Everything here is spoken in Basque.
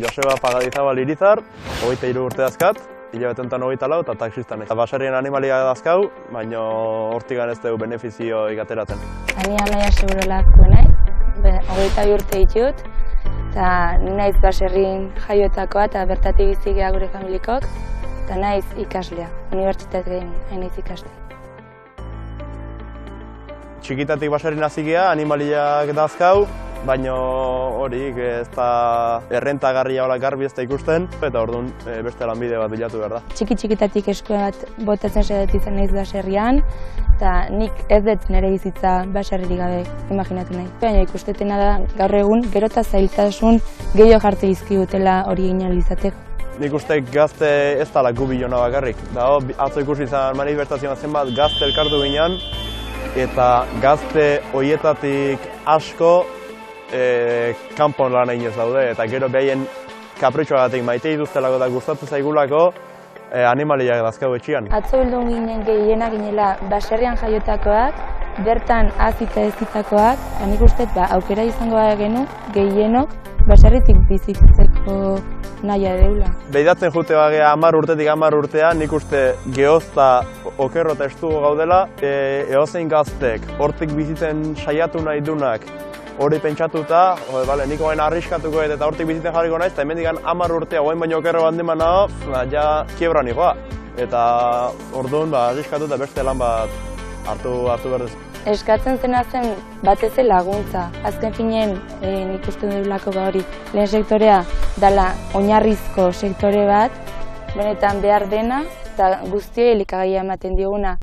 Joseba Pagadizabal Irizar, 23 urte dazkat, hilabete honetan 24 eta taxistan. Baserrien animalia dazkau, baina hortik ez dugu benefizio ikateratzen. Ani Amaia Segurolako nahi, 22 urte ditut, eta naiz baserrin jaiotakoa eta bertatik bizigea gure familikok, eta naiz ikaslea, unibertsitatean naiz ikaslea. Txikitatik baserrin hasi gea, animaliak dazkau, baina horik ez da errentagarria hola garbi ez da ikusten, eta orduan beste lanbide bat bilatu behar da. Txikitatik eskola bat botatzen saiatu izan naiz baserrian, eta nik ez dut nire bizitza baserririk gabe imaginatu nahi. Baina ikustetena da gaur egun gero eta zailtasun gehiago jartze dizkigutela hori egin ahal izateko. Nik uste gazte ez dala gu bilona bakarrik. Atzo ikusi izan manifestazioan zenbat gazte elkartu ginean, eta gazte horietatik asko kanpon lan egin ez daude, eta gero behien kapritxoagatik maite dituztelako eta gustatzen zaigulako animaliak dazkau etxian. Atzo bildu ginen gehienak ginela baserrian jaiotakoak, bertan hazita ezitakoak, eta nik uste aukera izango genu gehienok baserritik bizitzeko nahia deula. Behidatzen jute bagea 10 urtetik 10 urtean, nik uste gehozta okerro eta estugo gaudela, eozein gaztek hortik bizitzen saiatu nahi dunak hori pentsatuta, nik oain arriskatuko eta hortik bizitzen jarriko naiz, eta hemendik 10 urtea oain baino okerro bandeman nago, ja kiebra nikoa. Eta orduan arriskatu eta beste lan bat hartu behar duz. Eskatzen zena zen batez laguntza. Azken finen nik uste dugulako hori lehen sektorea dela oinarrizko sektore bat, benetan behar dena eta guztioi elikagaia ematen dioguna.